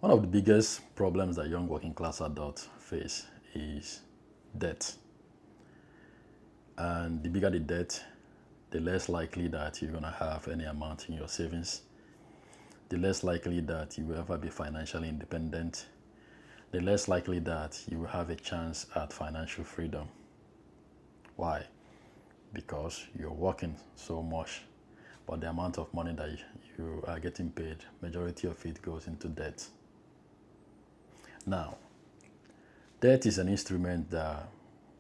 One of the biggest problems that young working class adults face is debt. And the bigger the debt, the less likely that you're going to have any amount in your savings, the less likely that you will ever be financially independent, the less likely that you will have a chance at financial freedom. Why? Because you're working so much, but the amount of money that you are getting paid, majority of it goes into debt. Now, debt is an instrument that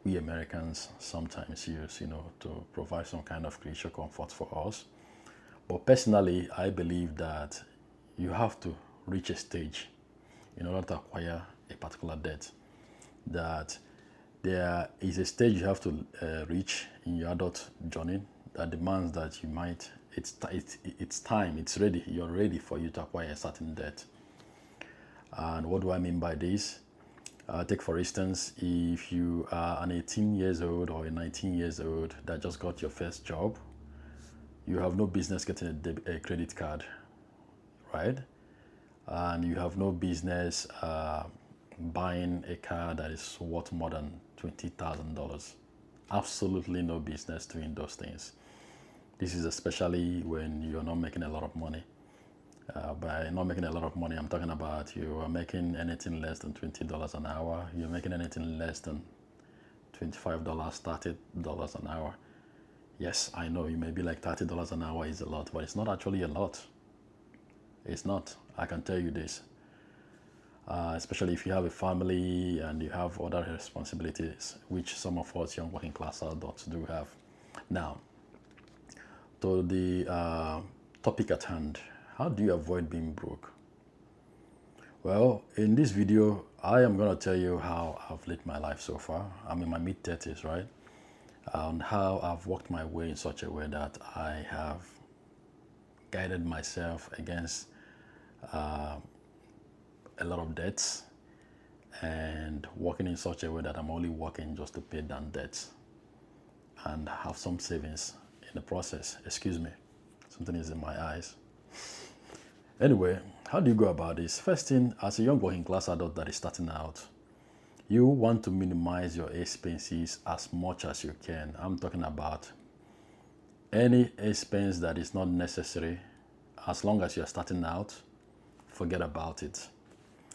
we Americans sometimes use, to provide some kind of creature comfort for us. But personally, I believe that you have to reach a stage in order to acquire a particular debt. That there is a stage you have to reach in your adult journey that demands that you might, it's time, it's ready, you're ready for you to acquire a certain debt. And what do I mean by this? Take for instance, if you are an 18 years old or a 19 years old that just got your first job, you have no business getting a credit card, right? And you have no business buying a car that is worth more than $20,000. Absolutely no business doing those things. This is especially when you're not making a lot of money. By not making a lot of money, I'm talking about you are making anything less than $20 an hour. You're making anything less than $25, $30 an hour. Yes, I know you may be like $30 an hour is a lot, but it's not actually a lot. It's not. I can tell you this. Especially if you have a family and you have other responsibilities, which some of us young working class adults do have. Now, to the topic at hand, how do you avoid being broke? Well, in this video, I am going to tell you how I've lived my life so far. I'm in my mid-30s, right? And how I've worked my way in such a way that I have guided myself against a lot of debts and working in such a way that I'm only working just to pay down debts and have some savings in the process. Excuse me, something is in my eyes. Anyway, how do you go about this? First thing, as a young working class adult that is starting out, you want to minimize your expenses as much as you can. I'm talking about any expense that is not necessary. As long as you're starting out, forget about it.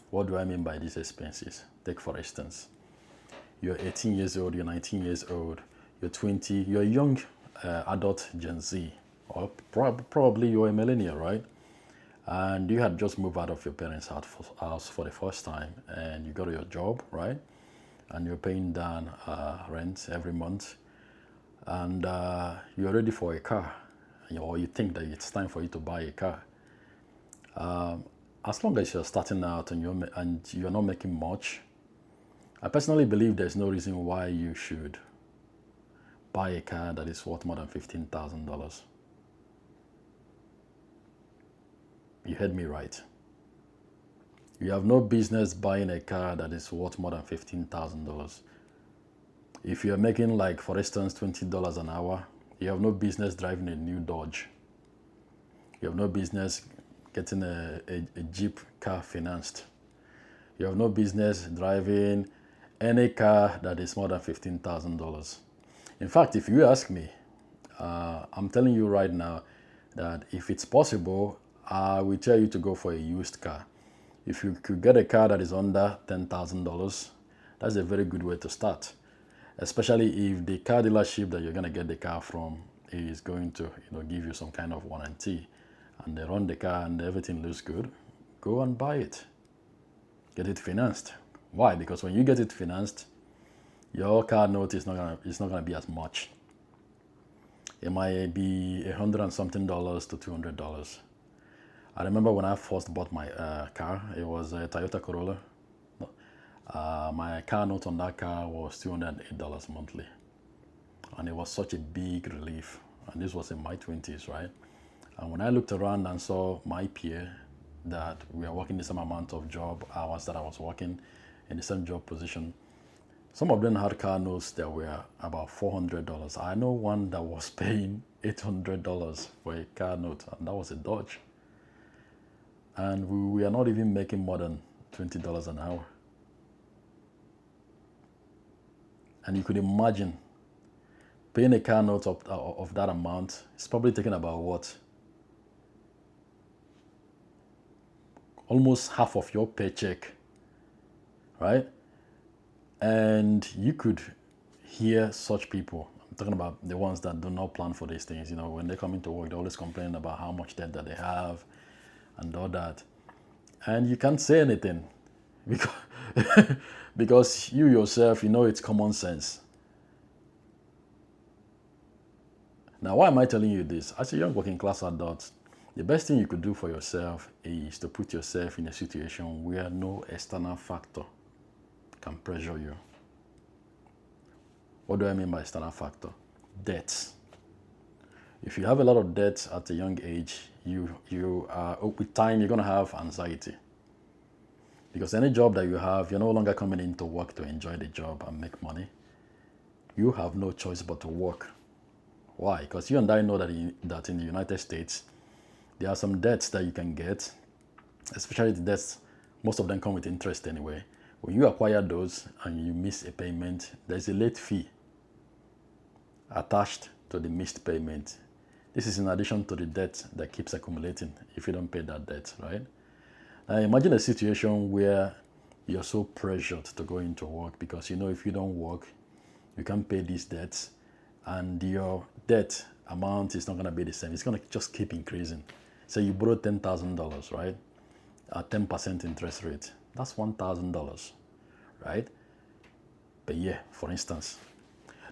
What do I mean by these expenses? Take for instance, you're 18 years old, you're 19 years old, you're 20, you're a young adult Gen Z, or probably you're a millennial, right? And you had just moved out of your parents' house for the first time, and you got your job, right? And you're paying down rent every month, and you're ready for a car, or you think that it's time for you to buy a car. As long as you're starting out and you're not making much, I personally believe there's no reason why you should buy a car that is worth more than $15,000. You heard me right. You have no business buying a car that is worth more than $15,000. If you're making, like, for instance, $20 an hour, you have no business driving a new Dodge. You have no business getting a Jeep car financed. You have no business driving any car that is more than $15,000. In fact, if you ask me, I'm telling you right now that if it's possible, I will tell you to go for a used car. If you could get a car that is under $10,000, that's a very good way to start. Especially if the car dealership that you're going to get the car from is going to give you some kind of warranty, and they run the car and everything looks good, go and buy it. Get it financed. Why? Because when you get it financed, your car note is not gonna be as much. It might be $100 and something to $200. I remember when I first bought my car, it was a Toyota Corolla. My car note on that car was $208 monthly. And it was such a big relief. And this was in my 20s, right? And when I looked around and saw my peer that we are working the same amount of job hours that I was working in the same job position, some of them had car notes that were about $400. I know one that was paying $800 for a car note, and that was a Dodge. and we are not even making more than $20 an hour. And you could imagine paying a car note of that amount. It's probably taking about what? Almost half of your paycheck, right? And you could hear such people. I'm talking about the ones that do not plan for these things. When they come into work, they're always complaining about how much debt that they have and all that. And you can't say anything because, because you yourself, it's common sense. Now, why am I telling you this? As a young working class adult, the best thing you could do for yourself is to put yourself in a situation where no external factor can pressure you. What do I mean by external factor? Debts. If you have a lot of debts at a young age, with time, you're going to have anxiety. Because any job that you have, you're no longer coming into work to enjoy the job and make money. You have no choice but to work. Why? Because you and I know that in the United States, there are some debts that you can get, especially the debts, most of them come with interest anyway. When you acquire those and you miss a payment, there's a late fee attached to the missed payment. This is in addition to the debt that keeps accumulating if you don't pay that debt, right? Now imagine a situation where you're so pressured to go into work because if you don't work, you can't pay these debts, and your debt amount is not going to be the same. It's going to just keep increasing. So you borrow $10,000, right? At 10% interest rate. That's $1,000, right? Per year, for instance.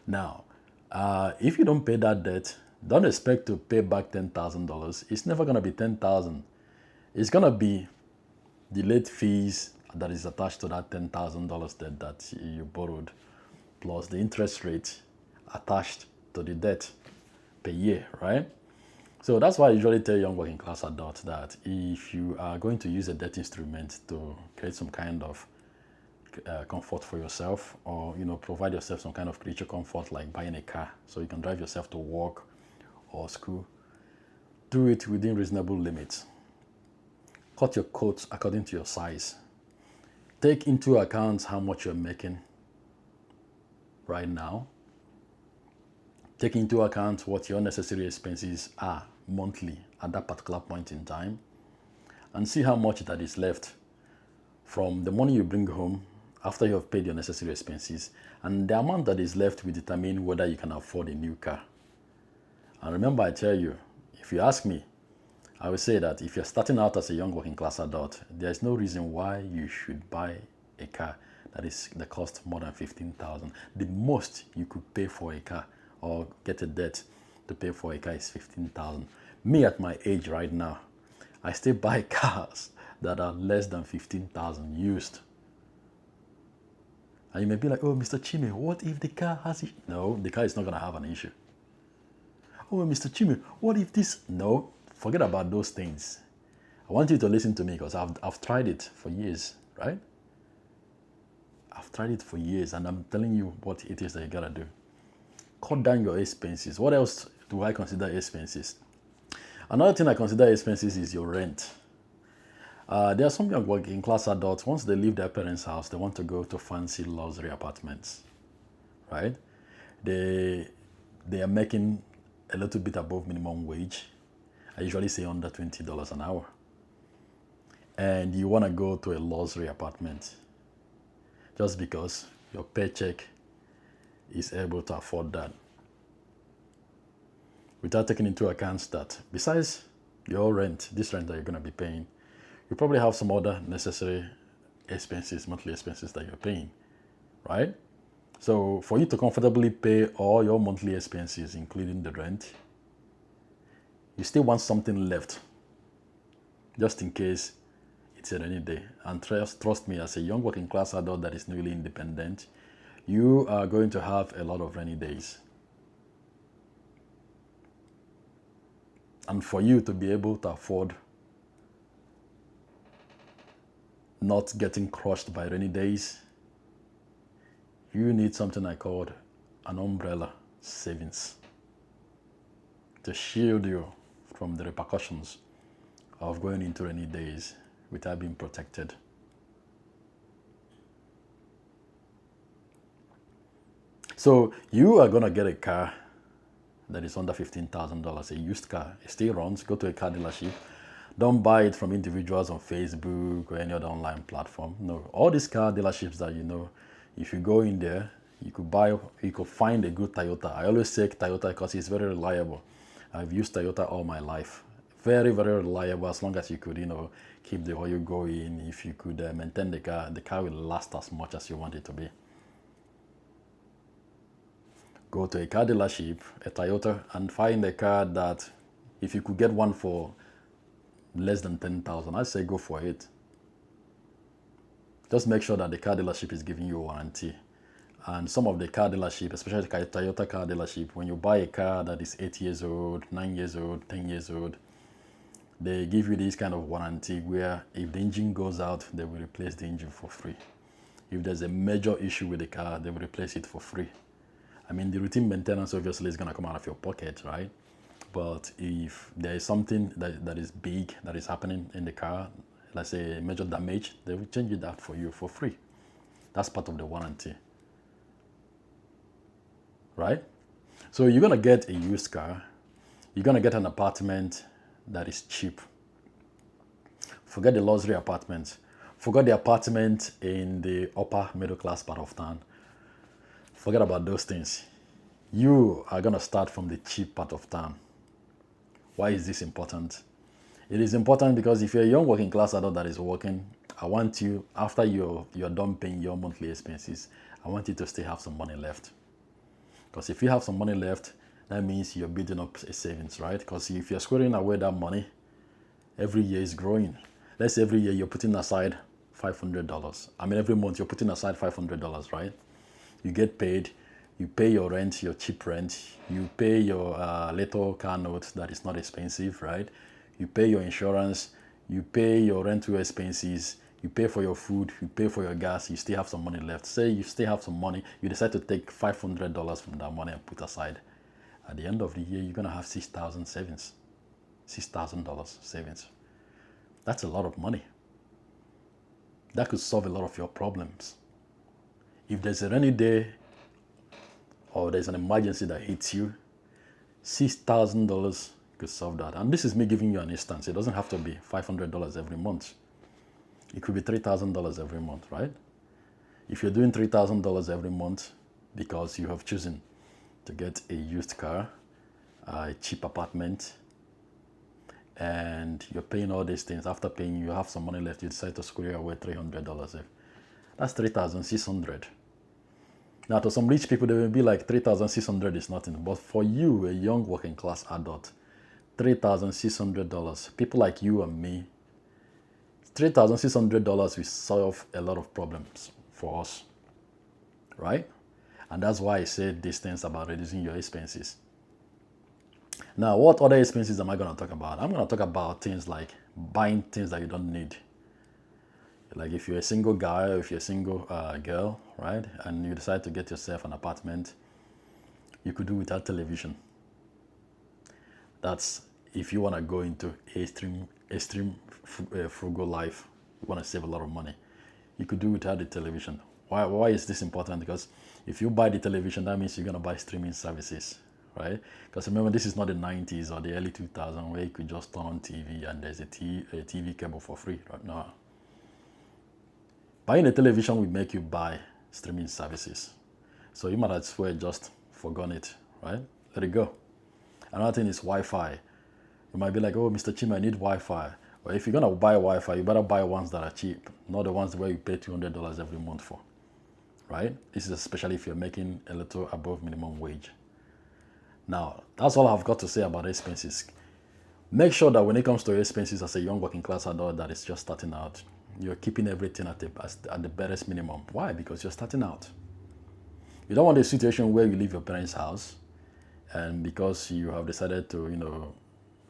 Now, if you don't pay that debt, don't expect to pay back $10,000. It's never going to be $10,000. It's going to be the late fees that is attached to that $10,000 debt that you borrowed, plus the interest rate attached to the debt per year, right? So that's why I usually tell young working class adults that if you are going to use a debt instrument to create some kind of comfort for yourself, or provide yourself some kind of creature comfort like buying a car so you can drive yourself to work or school, do it within reasonable limits. Cut your coat according to your size. Take into account how much you're making right now. Take into account what your necessary expenses are monthly at that particular point in time, and see how much that is left from the money you bring home after you have paid your necessary expenses, and the amount that is left will determine whether you can afford a new car. And remember, I tell you, if you ask me, I will say that if you're starting out as a young working class adult, there's no reason why you should buy a car that costs more than $15,000. The most you could pay for a car or get a debt to pay for a car is $15,000. Me at my age right now, I still buy cars that are less than $15,000 used. And you may be like, oh, Mr. Chime, what if the car has it? No, the car is not going to have an issue. Oh, Mr. Chime, what if this? No, forget about those things. I want you to listen to me because I've tried it for years, right? I've tried it for years, and I'm telling you what it is that you gotta do. Cut down your expenses. What else do I consider expenses? Another thing I consider expenses is your rent. There are some young working class adults, once they leave their parents' house, they want to go to fancy luxury apartments, right? They are making a little bit above minimum wage. I usually say under $20 an hour. And you want to go to a luxury apartment just because your paycheck is able to afford that, without taking into account that besides your rent, this rent that you're going to be paying, you probably have some other necessary expenses, monthly expenses that you're paying, right? So for you to comfortably pay all your monthly expenses, including the rent, you still want something left, just in case it's a rainy day. And trust me, as a young working class adult that is newly independent, you are going to have a lot of rainy days. And for you to be able to afford not getting crushed by rainy days, you need something I called an umbrella savings to shield you from the repercussions of going into rainy days without being protected. So you are gonna get a car that is under $15,000, a used car. It still runs. Go to a car dealership. Don't buy it from individuals on Facebook or any other online platform. No, all these car dealerships that you know, if you go in there, you could find a good Toyota. I always say Toyota because it's very reliable. I've used Toyota all my life. Very, very reliable as long as you could, keep the oil going. If you could maintain the car will last as much as you want it to be. Go to a car dealership, a Toyota, and find a car that if you could get one for less than 10,000, I say go for it. Just make sure that the car dealership is giving you a warranty. And some of the car dealership, especially the Toyota car dealership, when you buy a car that is 8 years old, 9 years old, 10 years old, they give you this kind of warranty where if the engine goes out, they will replace the engine for free. If there's a major issue with the car, they will replace it for free. I mean, the routine maintenance obviously is going to come out of your pocket, right? But if there is something that is big that is happening in the car, let's say major damage, they will change it out for you for free. That's part of the warranty, right? So you're going to get a used car. You're going to get an apartment that is cheap. Forget the luxury apartments. Forget the apartment in the upper middle class part of town. Forget about those things. You are going to start from the cheap part of town. Why is this important? It is important because if you're a young working class adult that is working, I want you, after you're done paying your monthly expenses, I want you to still have some money left. Because if you have some money left, that means you're building up a savings, right? Because if you're squaring away that money, every year is growing. Let's say every year you're putting aside $500. I mean, every month you're putting aside $500, right? You get paid, you pay your rent, your cheap rent, you pay your little car note that is not expensive, right? You pay your insurance, you pay your rental expenses, you pay for your food, you pay for your gas, you still have some money left. Say you still have some money, you decide to take $500 from that money and put aside. At the end of the year, you're gonna have $6,000 savings. $6,000 savings. That's a lot of money. That could solve a lot of your problems. If there's a rainy day or there's an emergency that hits you, $6,000 could solve that. And this is me giving you an instance. It doesn't have to be $500 every month. It could be $3,000 every month, right? If you're doing $3,000 every month because you have chosen to get a used car, a cheap apartment, and you're paying all these things, after paying, you have some money left, you decide to square away $300. That's $3,600. Now, to some rich people, they will be like $3,600 is nothing. But for you, a young working class adult, $3,600, people like you and me, $3,600 will solve a lot of problems for us, right? And that's why I said these things about reducing your expenses. Now, what other expenses am I going to talk about? I'm going to talk about things like buying things that you don't need. Like if you're a single guy or if you're a single girl, right, and you decide to get yourself an apartment, you could do without television. That's if you want to go into extreme frugal life, you want to save a lot of money, you could do without the television. Why is this important? Because if you buy the television, that means you're going to buy streaming services, right? Because remember, this is not the 90s or the early 2000s where you could just turn on TV and there's a TV cable for free right now. Buying a television will make you buy streaming services. So you might as well just forgone it, right? Let it go. Another thing is Wi-Fi. You might be like, oh, Mr. Chima, I need Wi-Fi. Well, if you're going to buy Wi-Fi, you better buy ones that are cheap, not the ones where you pay $200 every month for, right? This is especially if you're making a little above minimum wage. Now, that's all I've got to say about expenses. Make sure that when it comes to expenses as a young working class adult that is just starting out, you're keeping everything at the barest minimum. Why? Because you're starting out. You don't want a situation where you leave your parents' house and because you have decided to,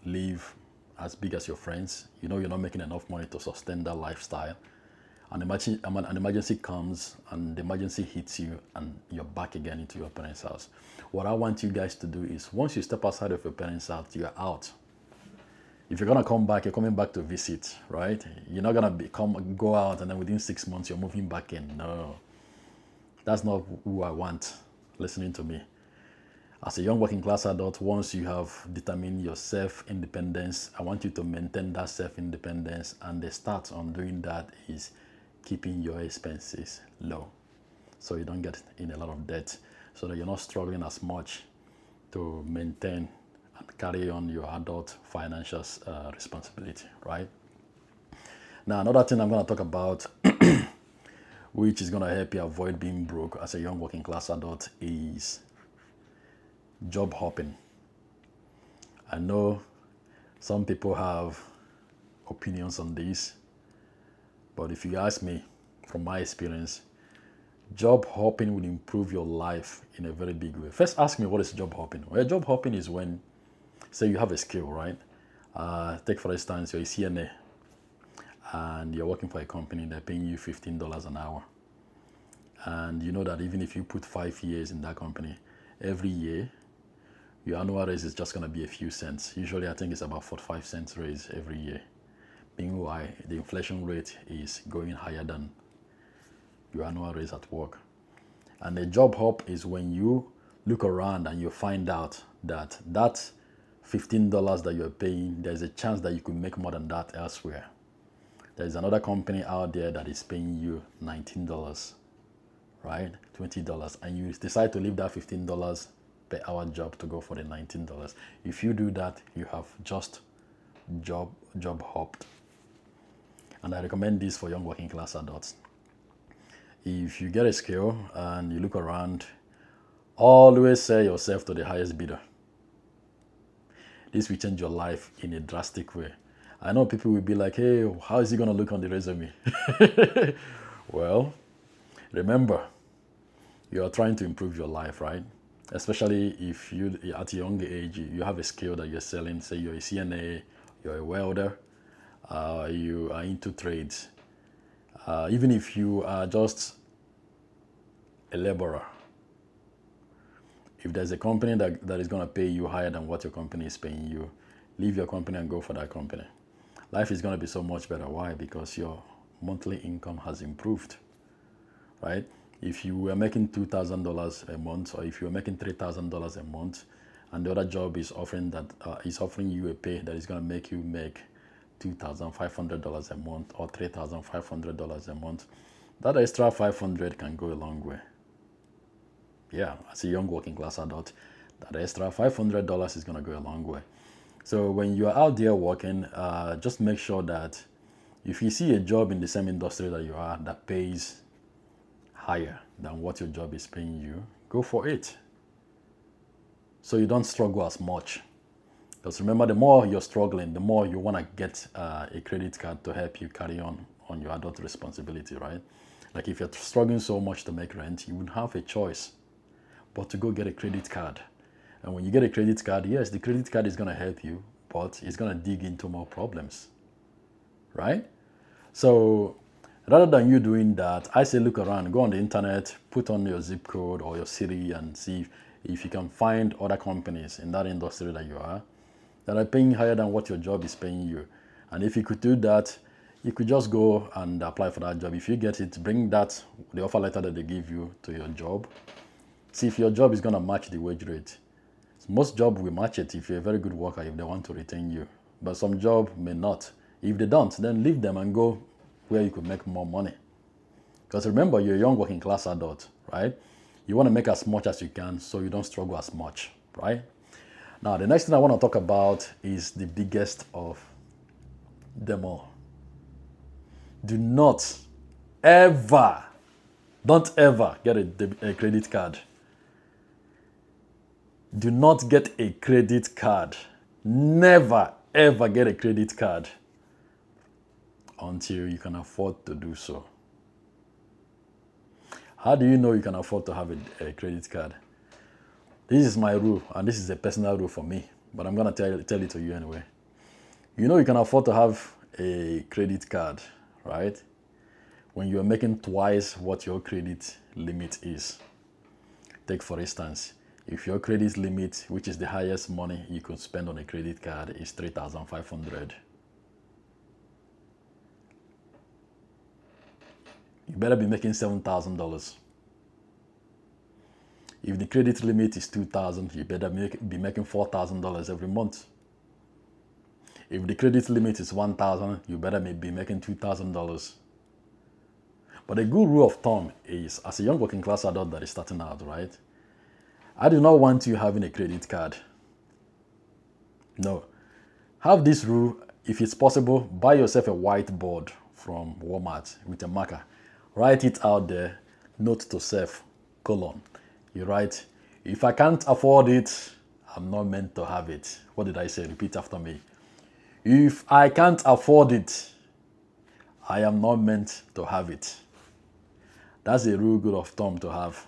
live as big as your friends, you're not making enough money to sustain that lifestyle. An emergency comes and the emergency hits you and you're back again into your parents' house. What I want you guys to do is once you step outside of your parents' house, you're out. If you're gonna come back, you're coming back to visit, right? You're not gonna go out and then within 6 months you're moving back in. No, that's not who I want listening to me. As a young working class adult, once you have determined your self-independence, I want you to maintain that self-independence, and the start on doing that is keeping your expenses low so you don't get in a lot of debt, so that you're not struggling as much to maintain and carry on your adult financial responsibility, right? Now, another thing I'm going to talk about, which is going to help you avoid being broke as a young working class adult, is job hopping. I know some people have opinions on this, but if you ask me, from my experience, job hopping will improve your life in a very big way. First, ask me, what is job hopping? Well, job hopping is when, say you have a skill, right? Take for instance, you're a CNA and you're working for a company, they're paying you $15 an hour. And you know that even if you put 5 years in that company, every year, your annual raise is just gonna be a few cents. Usually I think it's about 45 cents raise every year. Meanwhile, the inflation rate is going higher than your annual raise at work. And a job hop is when you look around and you find out that that $15 that you're paying, there's a chance that you could make more than that elsewhere. There's another company out there that is paying you $19, right? $20, and you decide to leave that $15 per hour job to go for the $19. If you do that, you have just job hopped. And I recommend this for young working class adults. If you get a skill and you look around, always sell yourself to the highest bidder. This will change your life in a drastic way. I know people will be like, hey, how is it going to look on the resume? Well, remember, you are trying to improve your life, right? Especially if you, at a young age, you have a skill that you're selling. Say you're a CNA, you're a welder, you are into trades. Even if you are just a laborer, if there's a company that is going to pay you higher than what your company is paying you, leave your company and go for that company. Life is going to be so much better. Why? Because your monthly income has improved, right? If you were making $2,000 a month, or if you were making $3,000 a month, and the other job is offering you a pay that is going to make you make $2,500 a month or $3,500 a month, that extra $500 can go a long way. Yeah, as a young working class adult, that extra $500 is going to go a long way. So when you are out there working, just make sure that if you see a job in the same industry that you are that pays higher than what your job is paying you, go for it, so you don't struggle as much. Because remember, the more you're struggling, the more you want to get a credit card to help you carry on your adult responsibility, right? Like if you're struggling so much to make rent, you wouldn't have a choice but to go get a credit card. And when you get a credit card, yes, the credit card is going to help you, but it's going to dig into more problems, right? So rather than you doing that, I say look around, go on the internet, put on your zip code or your city and see if you can find other companies in that industry that you are that are paying higher than what your job is paying you. And if you could do that, you could just go and apply for that job. If you get it, bring the offer letter that they give you to your job. See if your job is going to match the wage rate. Most jobs will match it if you're a very good worker, if they want to retain you. But some jobs may not. If they don't, then leave them and go where you could make more money. Because remember, you're a young working class adult, right? You want to make as much as you can so you don't struggle as much, right? Now, the next thing I want to talk about is the biggest of them all. Don't ever get a credit card. Do not get a credit card. Never, ever get a credit card until you can afford to do so. How do you know you can afford to have a credit card? This is my rule, and this is a personal rule for me, but I'm going to tell it to you anyway. You know you can afford to have a credit card, right? When you're making twice what your credit limit is. Take for instance, If your credit limit, which is the highest money you could spend on a credit card, is 3,500, you better be making $7,000. If the credit limit is 2,000, you better be making $4,000 every month. If the credit limit is 1,000, you better be making $2,000. But a good rule of thumb is, as a young working class adult that is starting out, right? I do not want you having a credit card. No. Have this rule. If it's possible, buy yourself a whiteboard from Walmart with a marker. Write it out there. Note to self, colon. You write, if I can't afford it, I'm not meant to have it. What did I say? Repeat after me. If I can't afford it, I am not meant to have it. That's a real good of thumb to have.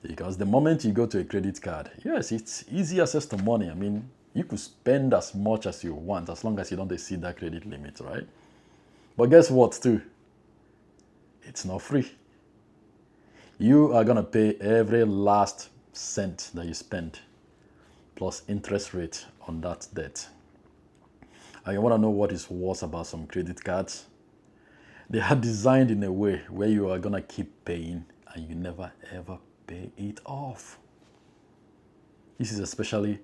Because the moment you go to a credit card, yes, it's easy access to money. I mean, you could spend as much as you want as long as you don't exceed that credit limit, right? But guess what, too? It's not free. You are going to pay every last cent that you spend, plus interest rate on that debt. And you want to know what is worse about some credit cards? They are designed in a way where you are going to keep paying and you never ever pay it off. This is especially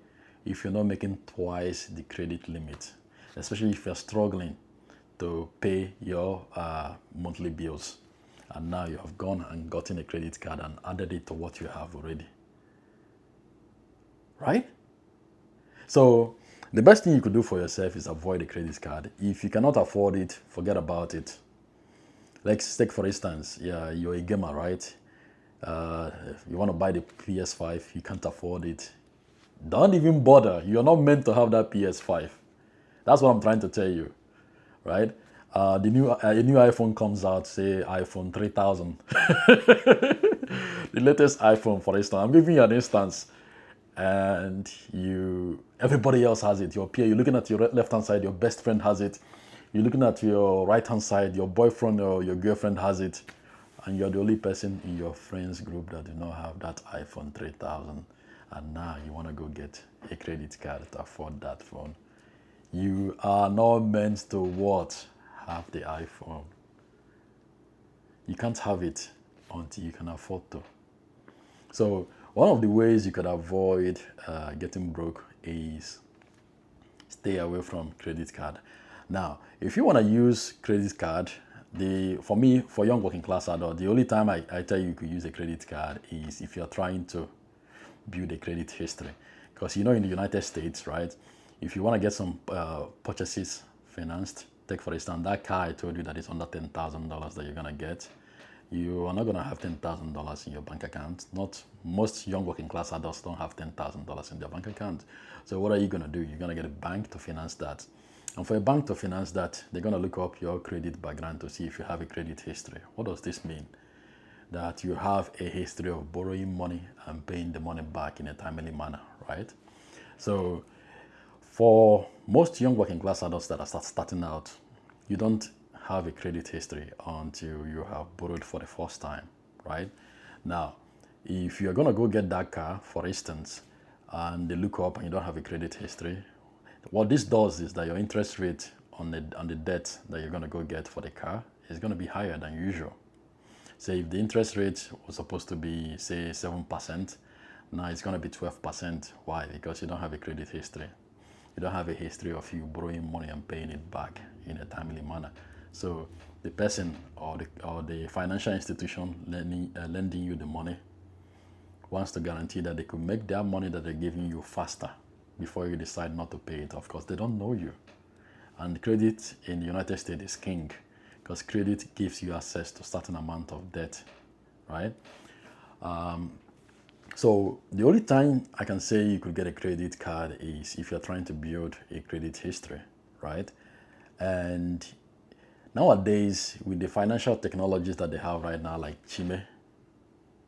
if you're not making twice the credit limit, especially if you're struggling to pay your monthly bills. And now you have gone and gotten a credit card and added it to what you have already. Right? So the best thing you could do for yourself is avoid a credit card. If you cannot afford it, forget about it. Let's take for instance, yeah, you're a gamer, right? You want to buy the PS5, you can't afford it. Don't even bother. You're not meant to have that PS5. That's what I'm trying to tell you, right? A new iPhone comes out, say iPhone 3000. The latest iPhone, for instance. I'm giving you an instance. And everybody else has it. Your peer, you're looking at your left-hand side, your best friend has it. You're looking at your right-hand side, your boyfriend or your girlfriend has it. And you're the only person in your friends group that do not have that iPhone 3000. And now you want to go get a credit card to afford that phone. You are not meant to what? Have the iPhone. You can't have it until you can afford to. So one of the ways you could avoid getting broke is stay away from credit card. Now, if you want to use credit card, for me, for young working class adult, the only time I tell you could use a credit card is if you're trying to build a credit history. Because in the United States, right, if you want to get some purchases financed, take for instance that car I told you that is under $10,000 that you're going to get, you are not going to have $10,000 in your bank account. Most young working class adults don't have $10,000 in their bank account. So what are you going to do? You're going to get a bank to finance that. And for a bank to finance that, they're going to look up your credit background to see if you have a credit history. What does this mean? That you have a history of borrowing money and paying the money back in a timely manner, right? So for most young working class adults that are starting out, you don't have a credit history until you have borrowed for the first time, right? Now, if you're gonna go get that car, for instance, and they look up and you don't have a credit history, what this does is that your interest rate on the debt that you're gonna go get for the car is gonna be higher than usual. Say if the interest rate was supposed to be, say, 7%, now it's gonna be 12%. Why? Because you don't have a credit history. You don't have a history of you borrowing money and paying it back in a timely manner. So the person or the financial institution lending you the money wants to guarantee that they could make their money that they're giving you faster before you decide not to pay it. Of course, they don't know you. And credit in the United States is king because credit gives you access to a certain amount of debt, right? So the only time I can say you could get a credit card is if you're trying to build a credit history, right? And nowadays, with the financial technologies that they have right now, like Chime,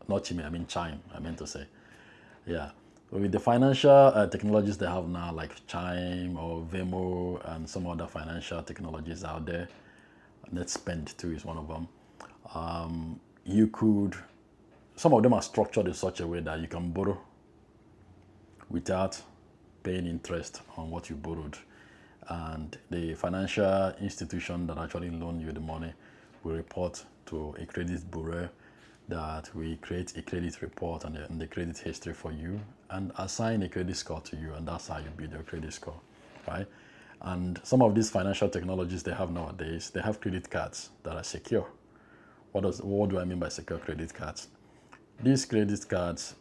not Chime, I mean Chime, I meant to say. Yeah. With the financial technologies they have now, like Chime or Venmo and some other financial technologies out there, NetSpend too is one of them, you could some of them are structured in such a way that you can borrow without paying interest on what you borrowed. And the financial institution that actually loaned you the money will report to a credit bureau that we create a credit report and the credit history for you and assign a credit score to you, and that's how you build your credit score, right? And some of these financial technologies they have nowadays, they have credit cards that are secure. What do I mean by secure credit cards? These credit cards,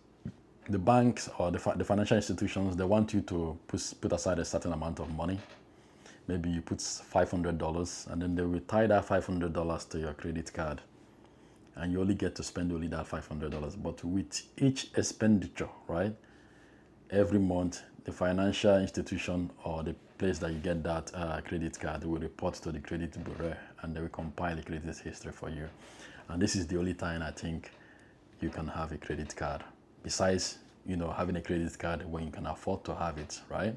the banks or the financial institutions, they want you to put aside a certain amount of money. Maybe you put $500 and then they will tie that $500 to your credit card, and you only get to spend only that $500. But with each expenditure, right, every month, the financial institution or the place that you get that credit card will report to the credit bureau, and they will compile a credit history for you. And this is the only time I think you can have a credit card, besides having a credit card when you can afford to have it, right?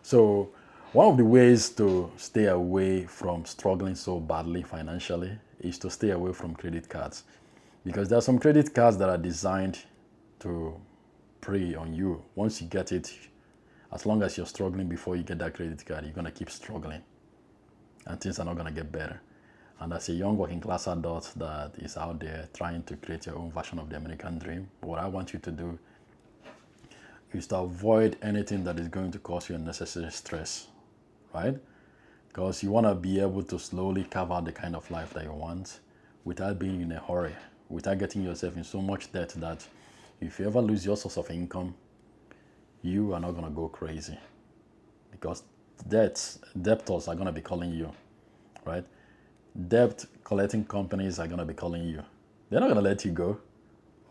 So one of the ways to stay away from struggling so badly financially is to stay away from credit cards, because there are some credit cards that are designed to prey on you. Once you get it, as long as you're struggling before you get that credit card, you're going to keep struggling and things are not going to get better. And as a young working class adult that is out there trying to create your own version of the American dream, what I want you to do is to avoid anything that is going to cause you unnecessary stress, right? Because you want to be able to slowly carve out the kind of life that you want without being in a hurry, without getting yourself in so much debt that if you ever lose your source of income, you are not going to go crazy, because debtors are going to be calling you, right? Debt collecting companies are going to be calling you. They're not going to let you go.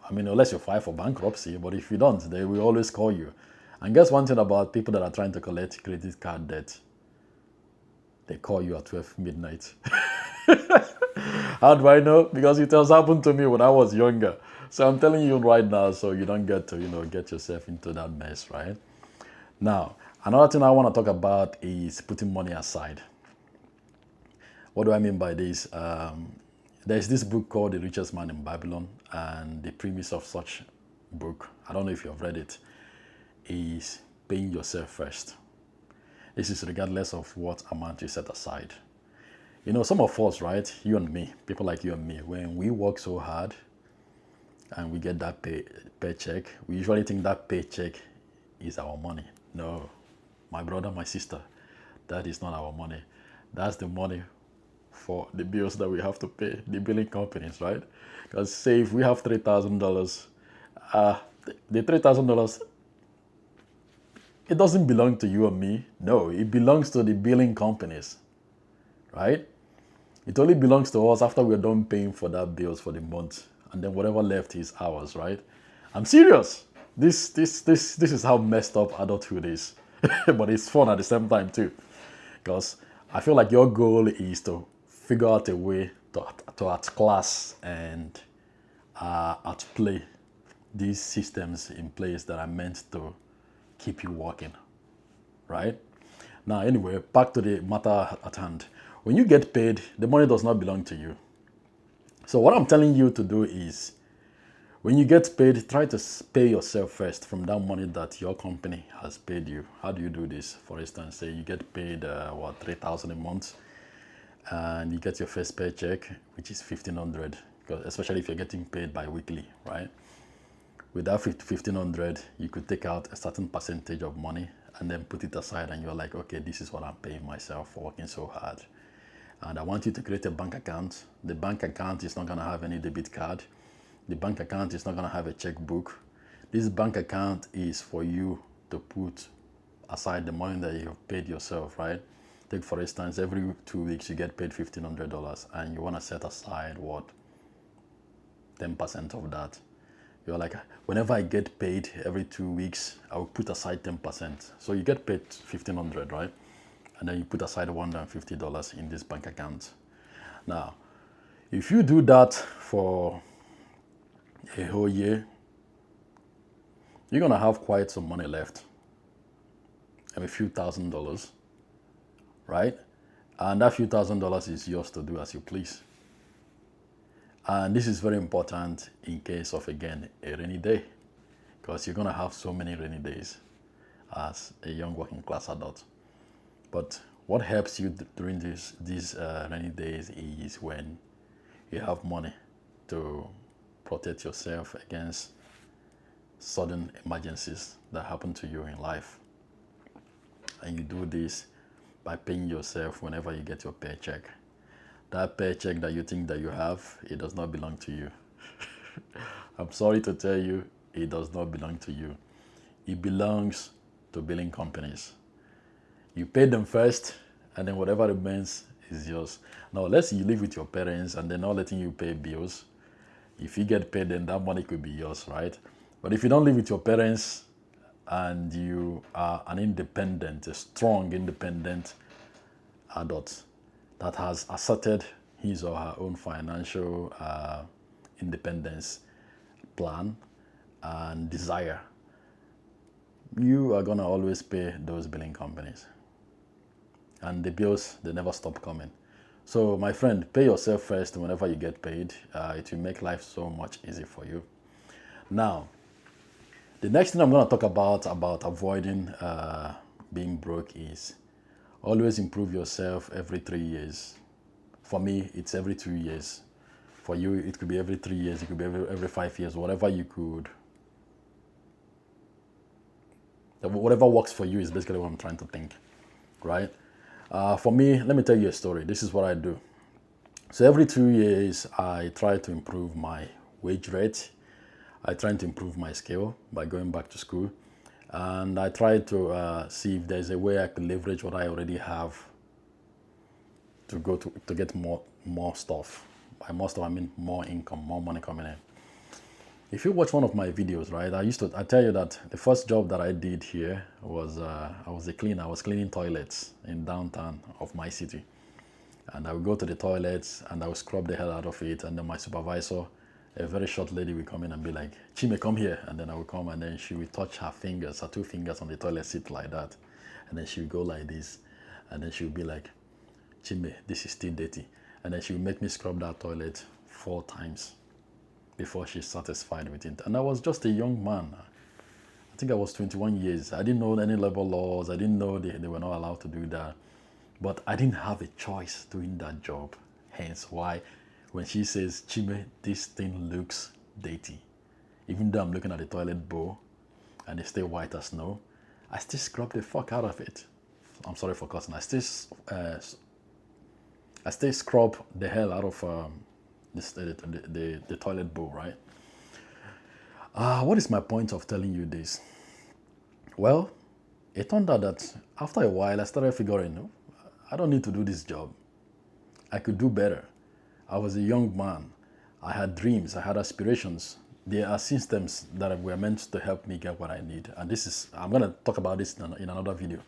I mean, unless you file for bankruptcy, but if you don't, they will always call you. And guess one thing about people that are trying to collect credit card debt? They call you at 12 midnight. How do I know? Because it has happened to me when I was younger. So I'm telling you right now, so you don't get to, get yourself into that mess, right? Now, another thing I want to talk about is putting money aside. What do I mean by this? There's this book called The Richest Man in Babylon, and the premise of such book, I don't know if you've read it, is paying yourself first. This is regardless of what amount you set aside. Some of us, right, you and me, people like you and me, when we work so hard and we get that paycheck, we usually think that paycheck is our money. No, my brother, my sister, that is not our money. That's the money for the bills that we have to pay, the billing companies, right? Because say if we have $3,000, the $3,000, it doesn't belong to you and me. No, it belongs to the billing companies, right? It only belongs to us after we're done paying for that bills for the month, and then whatever left is ours, right? I'm serious. This is how messed up adulthood is, but it's fun at the same time too, because I feel like your goal is to figure out a way to outclass and outplay these systems in place that are meant to keep you working, right? Now, anyway, back to the matter at hand. When you get paid, the money does not belong to you. So what I'm telling you to do is, when you get paid, try to pay yourself first from that money that your company has paid you. How do you do this? For instance, say you get paid $3,000 a month, and you get your first paycheck, which is $1,500, especially if you're getting paid bi-weekly, right? With that $1,500, you could take out a certain percentage of money and then put it aside, and you're like, okay, this is what I'm paying myself for working so hard. And I want you to create a bank account. The bank account is not going to have any debit card. The bank account is not going to have a checkbook. This bank account is for you to put aside the money that you have paid yourself, right? Take, for instance, every 2 weeks you get paid $1,500, and you want to set aside what? 10% of that. You're like, whenever I get paid every 2 weeks, I will put aside 10%. So you get paid $1,500, right? And then you put aside $150 in this bank account. Now, if you do that for a whole year, you're gonna have quite some money left, a few $1,000s, right? And that few $1,000s is yours to do as you please. And this is very important in case of, again, a rainy day, because you're going to have so many rainy days as a young working class adult. But what helps you during these rainy days is when you have money to protect yourself against sudden emergencies that happen to you in life. And you do this by paying yourself whenever you get your paycheck. That paycheck that you think that you have, it does not belong to you. I'm sorry to tell you, it does not belong to you. It belongs to billing companies. You pay them first, and then whatever remains is yours. Now, let's say you live with your parents and they're not letting you pay bills. If you get paid, then that money could be yours, right? But if you don't live with your parents and you are an independent, a strong, independent adult that has asserted his or her own financial independence plan and desire, you are going to always pay those billing companies. And the bills, they never stop coming. So, my friend, pay yourself first whenever you get paid. It will make life so much easier for you. Now, the next thing I'm going to talk about avoiding being broke is always improve yourself every 3 years. For me, it's every 2 years. For you, it could be every 3 years. It could be every 5 years. Whatever you could. Whatever works for you is basically what I'm trying to think, right? For me, let me tell you a story. This is what I do. So every 2 years, I try to improve my wage rate. I try to improve my skill by going back to school. And I try to see if there's a way I can leverage what I already have to go to get more stuff. By more stuff, I mean more income, more money coming in. If you watch one of my videos, right, I tell you that the first job that I did here was I was a cleaner. I was cleaning toilets in downtown of my city. And I would go to the toilets and I would scrub the hell out of it. And then my supervisor, a very short lady, would come in and be like, Chime, come here. And then I would come and then she would touch her fingers, her 2 fingers on the toilet seat like that. And then she would go like this. And then she would be like, Chime, this is still dirty. And then she would make me scrub that toilet 4 times before she's satisfied with it. And I was just a young man. I think I was 21 years. I didn't know any labor laws. I didn't know they were not allowed to do that. But I didn't have a choice doing that job. Hence why when she says, Chime, this thing looks dirty. Even though I'm looking at the toilet bowl and it's still white as snow, I still scrub the fuck out of it. I'm sorry for cussing. I still scrub the hell out of the toilet bowl, right? What is my point of telling you this? Well, it turned out that after a while, I started figuring, no, I don't need to do this job. I could do better. I was a young man. I had dreams. I had aspirations. There are systems that were meant to help me get what I need. And I'm going to talk about this in another video,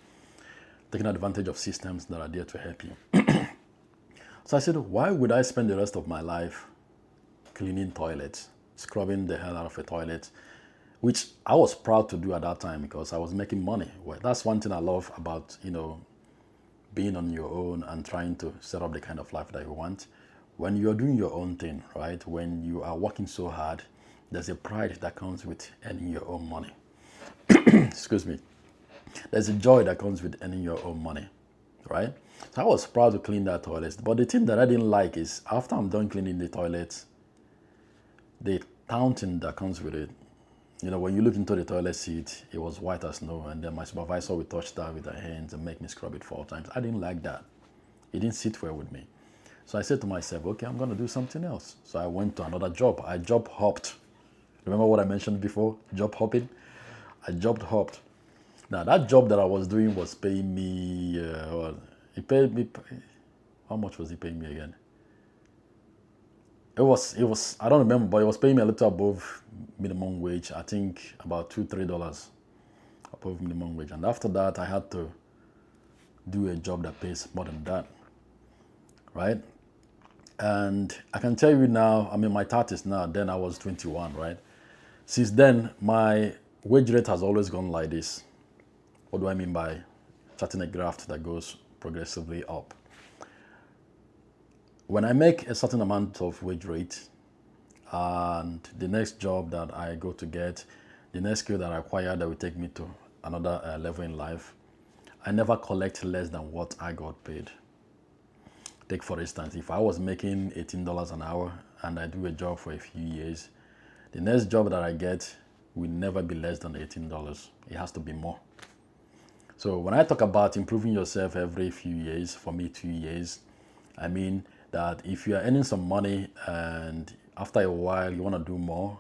taking advantage of systems that are there to help you. So I said, why would I spend the rest of my life cleaning toilets, scrubbing the hell out of a toilet, which I was proud to do at that time because I was making money. Well, that's one thing I love about, being on your own and trying to set up the kind of life that you want. When you're doing your own thing, right? When you are working so hard, there's a pride that comes with earning your own money. Excuse me. There's a joy that comes with earning your own money, right? So I was proud to clean that toilet. But the thing that I didn't like is after I'm done cleaning the toilets, the taunting that comes with it. When you look into the toilet seat, it was white as snow, and then my supervisor would touch that with her hands and make me scrub it 4 times. I didn't like that. It didn't sit well with me. So I said to myself, okay, I'm going to do something else. So I went to another job. I job hopped. Remember what I mentioned before? Job hopping? I job hopped. Now, that job that I was doing was paying me, how much was he paying me again? It was, I don't remember, but it was paying me a little above minimum wage. I think about $2-3 above minimum wage. And after that, I had to do a job that pays more than that, right? And I can tell you now, I'm in my 30s now, then I was 21, right? Since then, my wage rate has always gone like this. What do I mean by charting a graph that goes progressively up? When I make a certain amount of wage rate, and the next job that I go to get, the next skill that I acquire that will take me to another level in life, I never collect less than what I got paid. Take for instance, if I was making $18 an hour and I do a job for a few years, the next job that I get will never be less than $18. It has to be more. So when I talk about improving yourself every few years, for me 2 years, I mean that if you are earning some money and after a while you want to do more,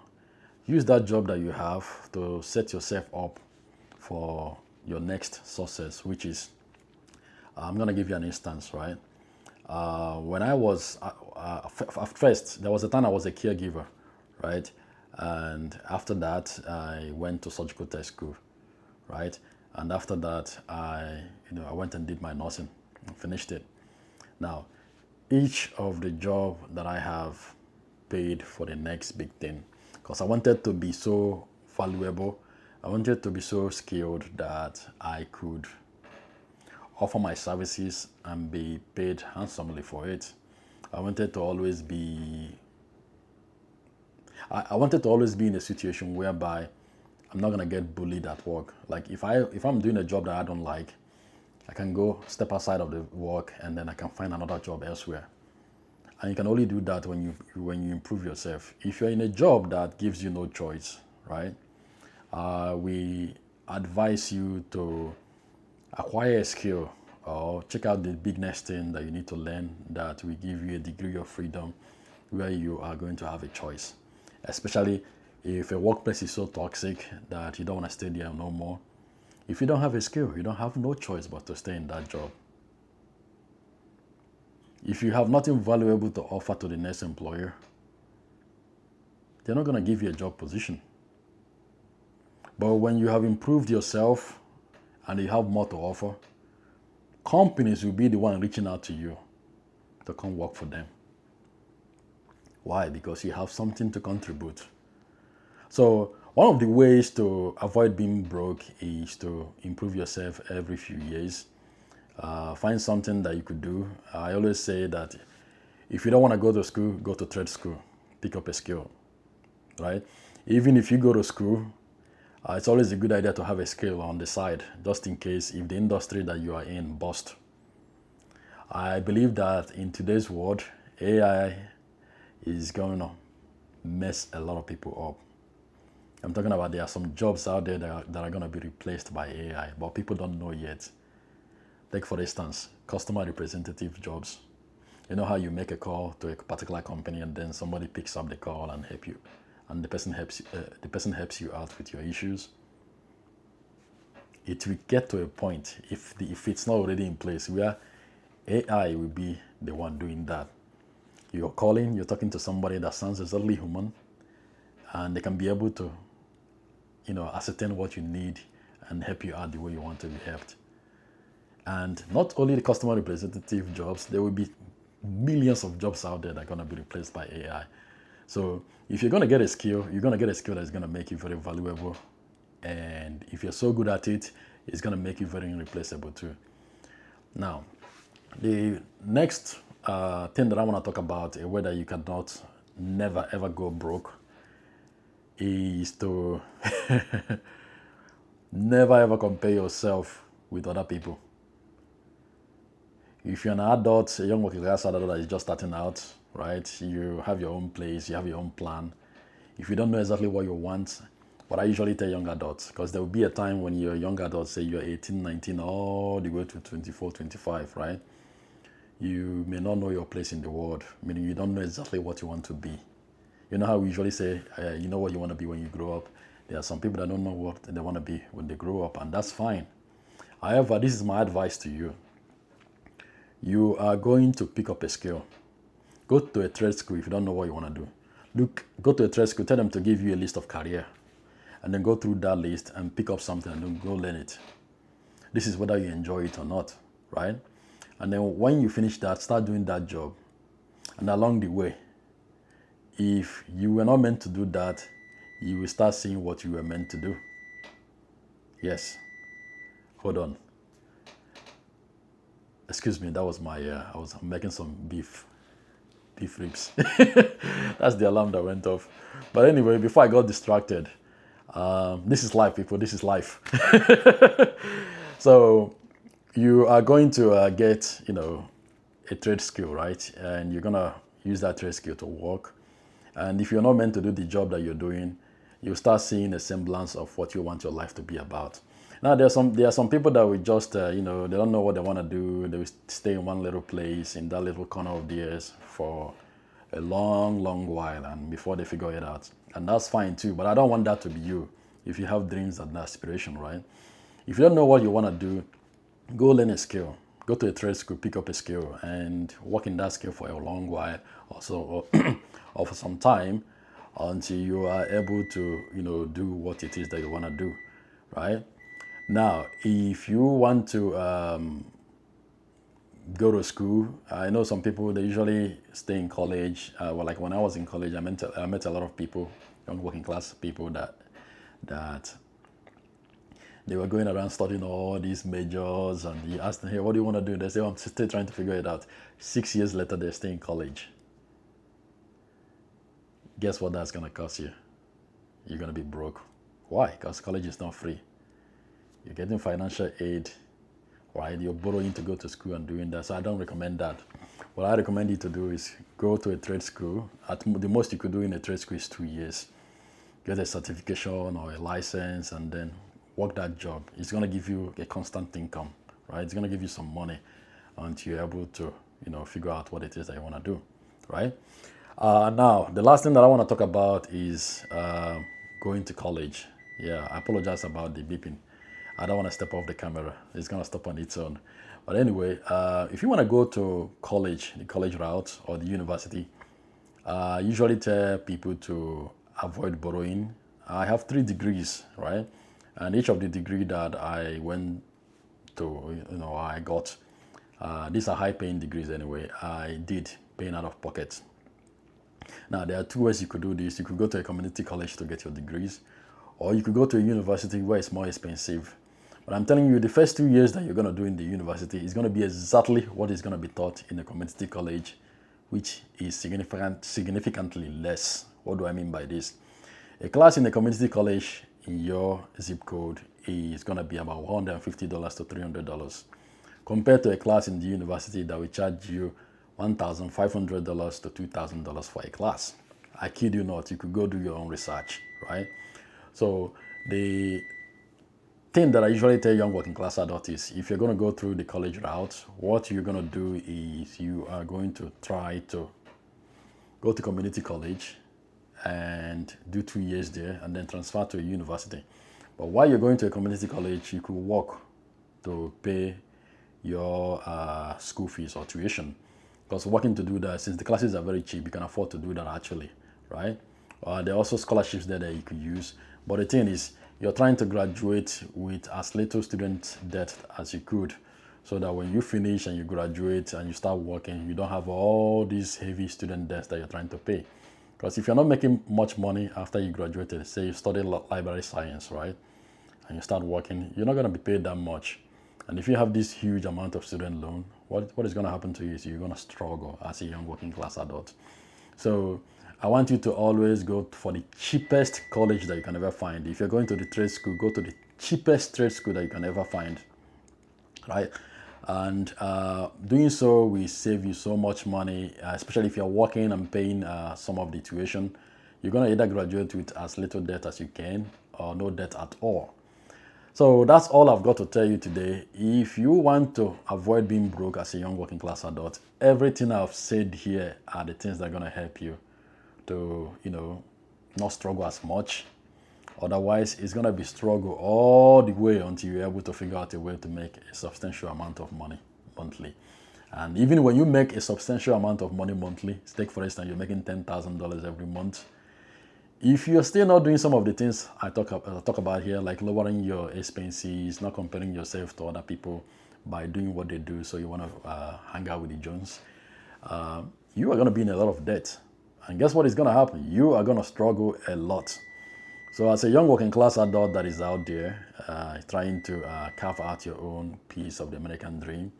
use that job that you have to set yourself up for your next success, which is, I'm going to give you an instance, right? When I was, at first, there was a time I was a caregiver, right? And after that, I went to surgical tech school, right? And after that, I went and did my nursing and finished it. Now, each of the job that I have paid for the next big thing, because I wanted to be so valuable, I wanted to be so skilled that I could offer my services and be paid handsomely for it. I wanted to always be I wanted to always be in a situation whereby I'm not gonna get bullied at work. Like if I'm doing a job that I don't like, I can go step outside of the work and then I can find another job elsewhere. And you can only do that when you improve yourself. If you're in a job that gives you no choice, right? We advise you to acquire a skill or check out the big next thing that you need to learn that will give you a degree of freedom where you are going to have a choice. Especially if a workplace is so toxic that you don't want to stay there no more. If you don't have a skill, you don't have no choice but to stay in that job. If you have nothing valuable to offer to the next employer, they're not going to give you a job position. But when you have improved yourself and you have more to offer, companies will be the one reaching out to you to come work for them. Why? Because you have something to contribute. So one of the ways to avoid being broke is to improve yourself every few years. Find something that you could do. I always say that if you don't want to go to school, go to trade school. Pick up a skill, right? Even if you go to school, it's always a good idea to have a skill on the side, just in case if the industry that you are in busts. I believe that in today's world, AI is going to mess a lot of people up. I'm talking about there are some jobs out there that are going to be replaced by AI, but people don't know yet. Take for instance, customer representative jobs. You know how you make a call to a particular company and then somebody picks up the call and help you, and the person helps you out with your issues. It will get to a point if it's not already in place where AI will be the one doing that. You're calling, you're talking to somebody that sounds exactly human, and they can be able to, ascertain what you need and help you out the way you want to be helped. And not only the customer representative jobs, there will be millions of jobs out there that are going to be replaced by AI. So if you're going to get a skill, you're going to get a skill that's going to make you very valuable. And if you're so good at it, it's going to make you very irreplaceable too. Now, the next thing that I want to talk about, a way that you cannot never ever go broke, is to never ever compare yourself with other people. If you're an adult, a young working class adult that is just starting out, right? You have your own place, you have your own plan. If you don't know exactly what you want, what I usually tell young adults, because there will be a time when you're a young adult, say you're 18, 19, all the way to 24, 25, right? You may not know your place in the world, meaning you don't know exactly what you want to be. You know how we usually say, you know what you want to be when you grow up. There are some people that don't know what they want to be when they grow up, and that's fine. However, this is my advice to you. You are going to pick up a skill. Go to a trade school if you don't know what you want to do. Go to a trade school, tell them to give you a list of career, and then go through that list and pick up something and then go learn it. This is whether you enjoy it or not, right? And then when you finish that, start doing that job. And along the way, if you were not meant to do that, you will start seeing what you were meant to do. Yes. Hold on. Excuse me, that was my, I was making some beef. beef ribs. That's the alarm that went off. But anyway, before I got distracted, this is life, people. This is life. So you are going to get, a trade skill, right? And you're gonna use that trade skill to work. And if you're not meant to do the job that you're doing, you start seeing a semblance of what you want your life to be about. Now, there are some people that will just, they don't know what they want to do. They will stay in one little place, in that little corner of theirs for a long, long while, and before they figure it out. And that's fine too, but I don't want that to be you if you have dreams and aspiration, right? If you don't know what you want to do, go learn a skill. Go to a trade school, pick up a skill, and work in that skill for a long while, or so, or for some time, until you are able to, do what it is that you want to do, right? Now, if you want to go to school, I know some people, they usually stay in college. Well, like when I was in college, I met a lot of people, young working class people that they were going around studying all these majors, and you ask them, hey, what do you want to do? They say, I'm still trying to figure it out. 6 years later, they're still in college. Guess what that's going to cost you? You're going to be broke. Why? Because college is not free. You're getting financial aid, right? You're borrowing to go to school and doing that. So I don't recommend that. What I recommend you to do is go to a trade school. The most you could do in a trade school is 2 years. Get a certification or a license, and then work that job. It's going to give you a constant income, right? It's going to give you some money until you're able to, figure out what it is that you want to do, right? Now, the last thing that I want to talk about is going to college. Yeah, I apologize about the beeping. I don't want to step off the camera. It's going to stop on its own. But anyway, if you want to go to college, the college route or the university, I usually tell people to avoid borrowing. I have 3 degrees, right? And each of the degree that I went to, I got, these are high-paying degrees anyway. I did paying out of pocket. Now, there are 2 ways you could do this. You could go to a community college to get your degrees, or you could go to a university where it's more expensive. But I'm telling you, the first 2 years that you're going to do in the university is going to be exactly what is going to be taught in a community college, which is significantly less. What do I mean by this? A class in a community college in your zip code is going to be about $150 to $300, compared to a class in the university that will charge you $1,500 to $2,000 for a class. I kid you not, you could go do your own research, right? So the thing that I usually tell young working class adults is, if you're going to go through the college route, what you're going to do is you are going to try to go to community college and do 2 years there, and then transfer to a university. But while you're going to a community college, you could work to pay your school fees or tuition. Because working to do that, since the classes are very cheap, you can afford to do that actually, right? There are also scholarships there that you could use. But the thing is, you're trying to graduate with as little student debt as you could, so that when you finish and you graduate and you start working, you don't have all these heavy student debts that you're trying to pay. Because if you're not making much money after you graduated, say you studied library science, right? And you start working, you're not going to be paid that much. And if you have this huge amount of student loan, what is going to happen to you is you're going to struggle as a young working class adult. So I want you to always go for the cheapest college that you can ever find. If you're going to the trade school, go to the cheapest trade school that you can ever find, right? And doing so will save you so much money, especially if you're working and paying some of the tuition. You're going to either graduate with as little debt as you can, or no debt at all. So that's all I've got to tell you today. If you want to avoid being broke as a young working class adult, everything I've said here are the things that are going to help you to, not struggle as much. Otherwise, it's going to be struggle all the way until you're able to figure out a way to make a substantial amount of money monthly. And even when you make a substantial amount of money monthly, take for instance, you're making $10,000 every month. If you're still not doing some of the things I talk about here, like lowering your expenses, not comparing yourself to other people by doing what they do, so you want to hang out with the Jones, you are going to be in a lot of debt. And guess what is going to happen? You are going to struggle a lot. So as a young working class adult that is out there trying to carve out your own piece of the American dream,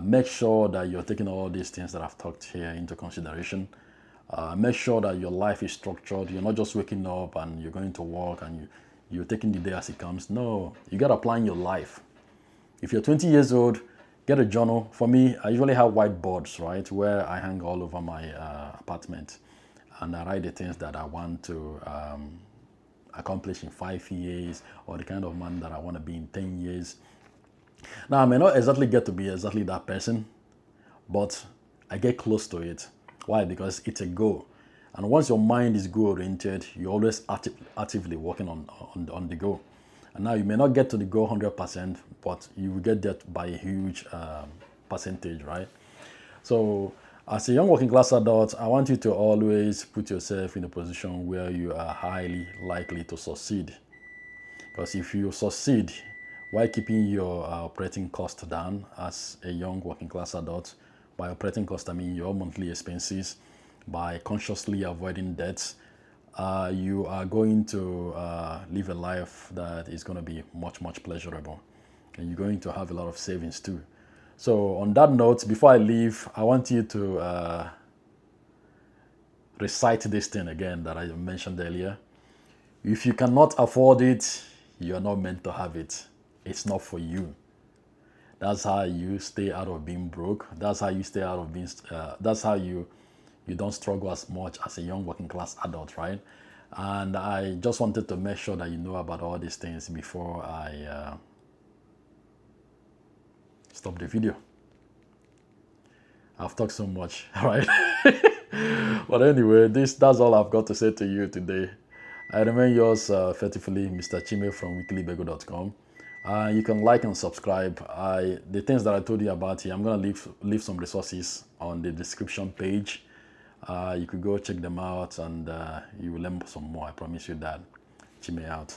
Make sure that you're taking all these things that I've talked here into consideration. Make sure that your life is structured. You're not just waking up and you're going to work and you're taking the day as it comes. No, you got to plan your life. If you're 20 years old, get a journal. For me, I usually have whiteboards, right, where I hang all over my apartment, and I write the things that I want to accomplish in 5 years, or the kind of man that I want to be in 10 years. Now, I may not exactly get to be exactly that person, but I get close to it. Why? Because it's a goal. And once your mind is goal oriented, you're always actively working on the goal. And now you may not get to the goal 100%, but you will get there by a huge percentage, right? So as a young working class adult, I want you to always put yourself in a position where you are highly likely to succeed. Because if you succeed while keeping your operating cost down as a young working class adult, by operating cost I mean your monthly expenses, by consciously avoiding debts, you are going to live a life that is going to be much, much pleasurable. And you're going to have a lot of savings too. So on that note, before I leave, I want you to recite this thing again that I mentioned earlier. If you cannot afford it, you're not meant to have it. It's not for you. That's how you stay out of being broke. That's how you stay out of being, that's how you don't struggle as much as a young working class adult, right? And I just wanted to make sure that you know about all these things before I stop the video. I've talked so much, right? But anyway, that's all I've got to say to you today. I remain yours faithfully, Mr. Chime from weeklybego.com. You can like and subscribe. The things that I told you about here, I'm going to leave some resources on the description page. You could go check them out and you will learn some more. I promise you that. Chime out.